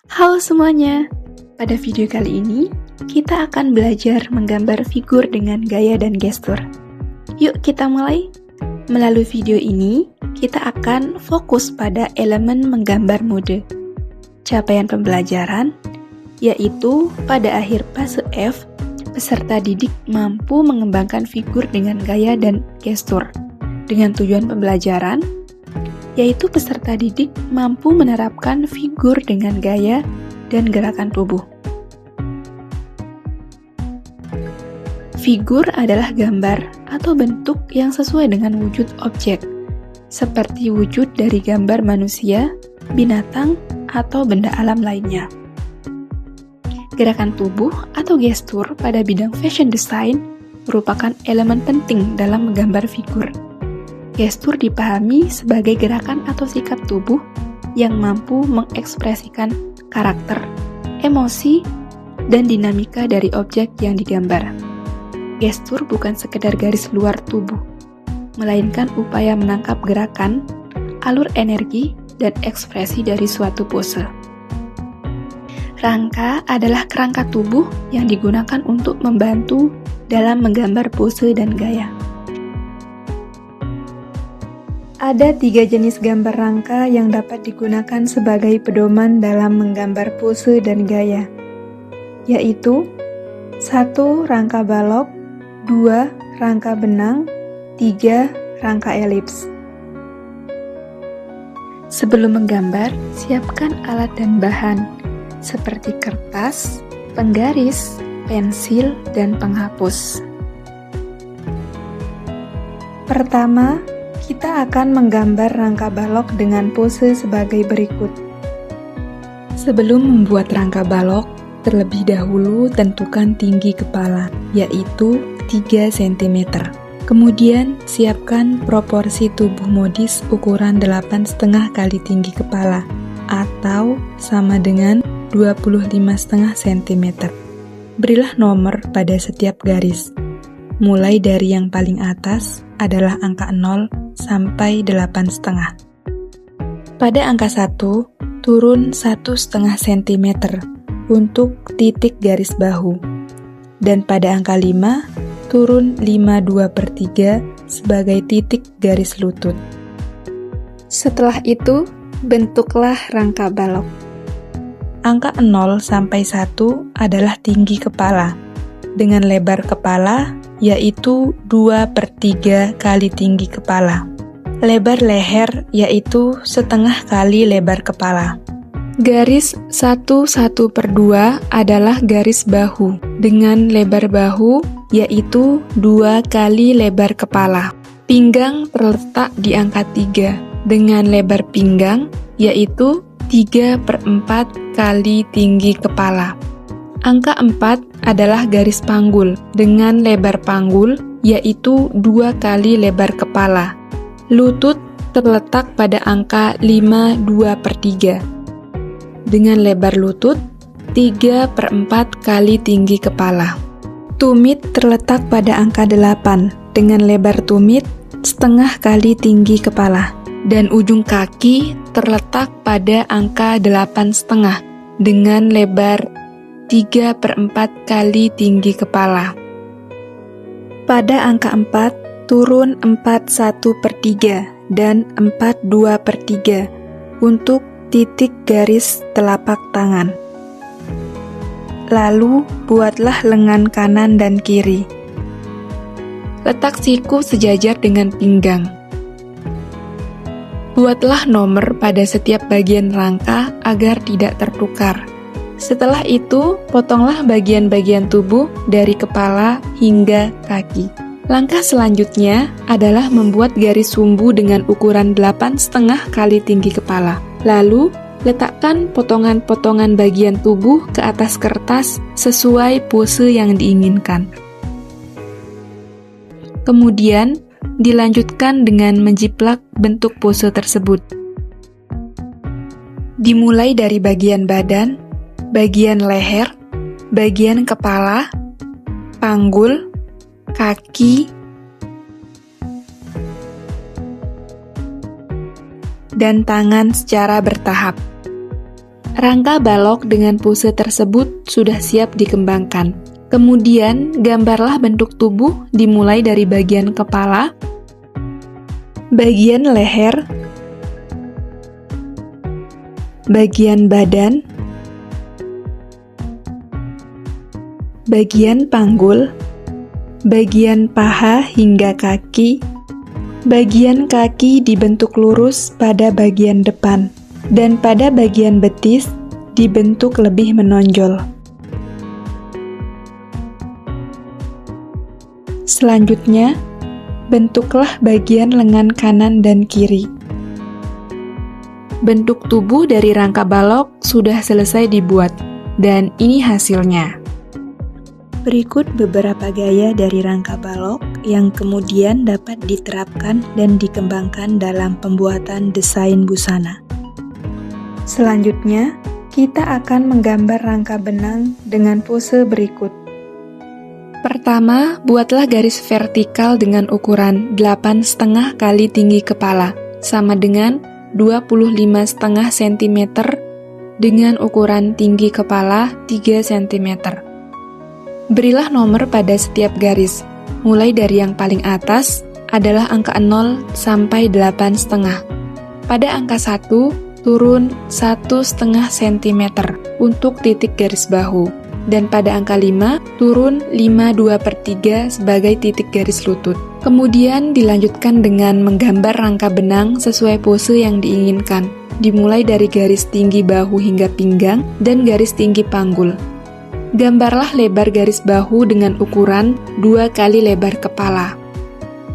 Halo semuanya, pada video kali ini kita akan belajar menggambar figur dengan gaya dan gestur. Yuk kita mulai. Melalui video ini, kita akan fokus pada elemen menggambar mode. Capaian pembelajaran, yaitu pada akhir fase F, peserta didik mampu mengembangkan figur dengan gaya dan gestur. Dengan tujuan pembelajaran, yaitu peserta didik mampu menerapkan figur dengan gaya dan gerakan tubuh. Figur adalah gambar atau bentuk yang sesuai dengan wujud objek, seperti wujud dari gambar manusia, binatang, atau benda alam lainnya. Gerakan tubuh atau gestur pada bidang fashion design merupakan elemen penting dalam menggambar figur. Gestur dipahami sebagai gerakan atau sikap tubuh yang mampu mengekspresikan karakter, emosi, dan dinamika dari objek yang digambar. Gestur bukan sekedar garis luar tubuh, melainkan upaya menangkap gerakan, alur energi, dan ekspresi dari suatu pose. Rangka adalah kerangka tubuh yang digunakan untuk membantu dalam menggambar pose dan gaya. Ada 3 jenis gambar rangka yang dapat digunakan sebagai pedoman dalam menggambar pose dan gaya, yaitu 1. Rangka balok, 2. Rangka benang, 3. Rangka elips. Sebelum menggambar, siapkan alat dan bahan, seperti kertas, penggaris, pensil, dan penghapus. Pertama, kita akan menggambar rangka balok dengan pose sebagai berikut. Sebelum membuat rangka balok, terlebih dahulu tentukan tinggi kepala, yaitu 3 cm. Kemudian, siapkan proporsi tubuh modis ukuran 8,5 kali tinggi kepala, atau sama dengan 25,5 cm. Berilah nomor pada setiap garis. Mulai dari yang paling atas adalah angka 0 sampai 8,5. Pada angka 1, turun 1,5 cm untuk titik garis bahu. Dan pada angka 5, turun 5/2/3 sebagai titik garis lutut. Setelah itu, bentuklah rangka balok. Angka 0 sampai 1 adalah tinggi kepala, dengan lebar kepala yaitu 2/3 kali tinggi kepala. Lebar leher yaitu setengah kali lebar kepala. Garis 1/1/2 adalah garis bahu, dengan lebar bahu yaitu 2 kali lebar kepala. Pinggang terletak di angka 3, dengan lebar pinggang yaitu 3/4 kali tinggi kepala. Angka 4 adalah garis panggul dengan lebar panggul yaitu 2 kali lebar kepala. Lutut terletak pada angka 5/2/3 dengan lebar lutut 3/4 kali tinggi kepala. Tumit terletak pada angka 8 dengan lebar tumit setengah kali tinggi kepala. Dan ujung kaki terletak pada angka 8,5 dengan lebar 3/4 kali tinggi kepala. Pada angka 4, turun 4/1/3 dan 4/2/3 untuk titik garis telapak tangan. Lalu, buatlah lengan kanan dan kiri. Letak siku sejajar dengan pinggang. Buatlah nomor pada setiap bagian rangka agar tidak tertukar. Setelah itu, potonglah bagian-bagian tubuh dari kepala hingga kaki. Langkah selanjutnya adalah membuat garis sumbu dengan ukuran 8,5 kali tinggi kepala. Lalu, letakkan potongan-potongan bagian tubuh ke atas kertas sesuai pose yang diinginkan. Kemudian, dilanjutkan dengan menjiplak bentuk pose tersebut. Dimulai dari bagian badan, bagian leher, bagian kepala, panggul, kaki, dan tangan secara bertahap. Rangka balok dengan pose tersebut sudah siap dikembangkan. Kemudian, gambarlah bentuk tubuh dimulai dari bagian kepala, bagian leher, bagian badan, bagian panggul, bagian paha hingga kaki. Bagian kaki dibentuk lurus pada bagian depan, dan pada bagian betis dibentuk lebih menonjol. Selanjutnya, bentuklah bagian lengan kanan dan kiri. Bentuk tubuh dari rangka balok sudah selesai dibuat, dan ini hasilnya. Berikut beberapa gaya dari rangka balok yang kemudian dapat diterapkan dan dikembangkan dalam pembuatan desain busana. Selanjutnya, kita akan menggambar rangka benang dengan pose berikut. Pertama, buatlah garis vertikal dengan ukuran 8,5 kali tinggi kepala, sama dengan 25,5 cm dengan ukuran tinggi kepala 3 cm. Berilah nomor pada setiap garis, mulai dari yang paling atas adalah angka 0 sampai 8,5. Pada angka 1, turun 1,5 cm untuk titik garis bahu, dan pada angka 5, turun 5/2/3 sebagai titik garis lutut. Kemudian dilanjutkan dengan menggambar rangka benang sesuai pose yang diinginkan, dimulai dari garis tinggi bahu hingga pinggang dan garis tinggi panggul. Gambarlah lebar garis bahu dengan ukuran 2 kali lebar kepala.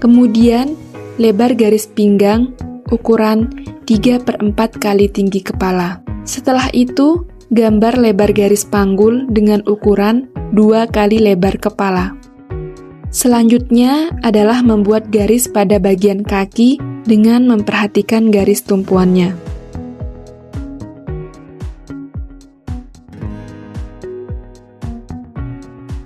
Kemudian, lebar garis pinggang ukuran 3/4 kali tinggi kepala. Setelah itu, gambar lebar garis panggul dengan ukuran 2 kali lebar kepala. Selanjutnya adalah membuat garis pada bagian kaki dengan memperhatikan garis tumpuannya.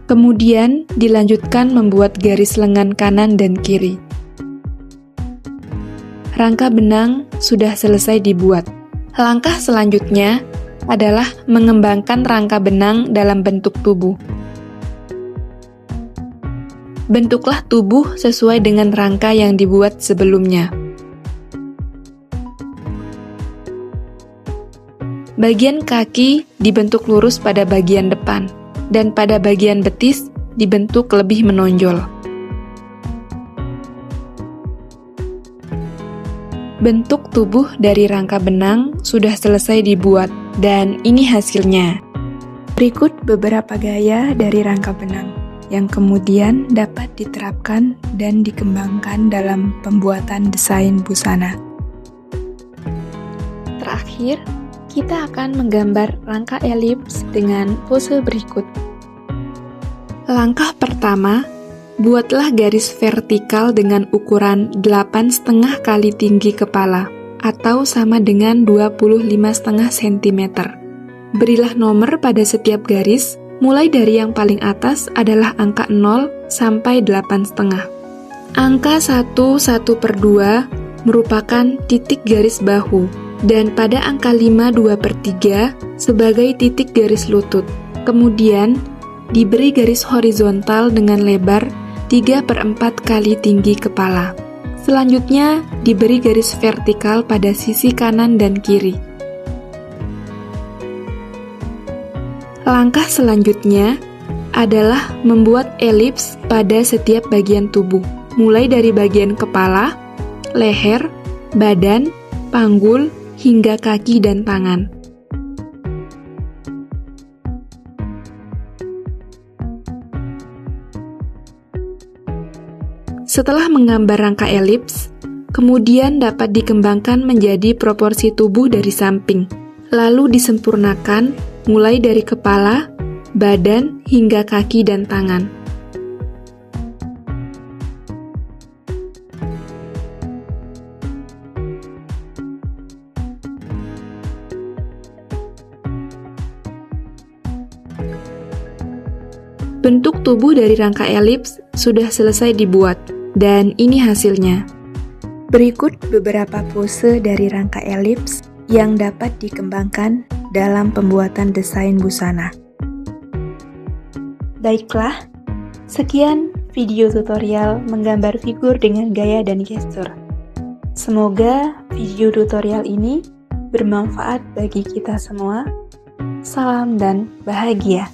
Kemudian dilanjutkan membuat garis lengan kanan dan kiri. Rangka benang sudah selesai dibuat. Langkah selanjutnya adalah mengembangkan rangka benang dalam bentuk tubuh. Bentuklah tubuh sesuai dengan rangka yang dibuat sebelumnya. Bagian kaki dibentuk lurus pada bagian depan, dan pada bagian betis dibentuk lebih menonjol. Bentuk tubuh dari rangka benang sudah selesai dibuat, dan ini hasilnya. Berikut beberapa gaya dari rangka benang yang kemudian dapat diterapkan dan dikembangkan dalam pembuatan desain busana. Terakhir, kita akan menggambar rangka elips dengan pose berikut. Langkah pertama, buatlah garis vertikal dengan ukuran 8,5 kali tinggi kepala, atau sama dengan 25,5 cm. Berilah nomor pada setiap garis, mulai dari yang paling atas adalah angka 0 sampai 8,5. Angka 1/2 merupakan titik garis bahu, dan pada angka 5/2/3 sebagai titik garis lutut. Kemudian, diberi garis horizontal dengan lebar 3/4 kali tinggi kepala. Selanjutnya, diberi garis vertikal pada sisi kanan dan kiri. Langkah selanjutnya adalah membuat elips pada setiap bagian tubuh, mulai dari bagian kepala, leher, badan, panggul, hingga kaki dan tangan. Setelah menggambar rangka elips, kemudian dapat dikembangkan menjadi proporsi tubuh dari samping, lalu disempurnakan mulai dari kepala, badan, hingga kaki dan tangan. Bentuk tubuh dari rangka elips sudah selesai dibuat, dan ini hasilnya. Berikut beberapa pose dari rangka elips yang dapat dikembangkan dalam pembuatan desain busana. Baiklah, sekian video tutorial menggambar figur dengan gaya dan gestur. Semoga video tutorial ini bermanfaat bagi kita semua. Salam dan bahagia.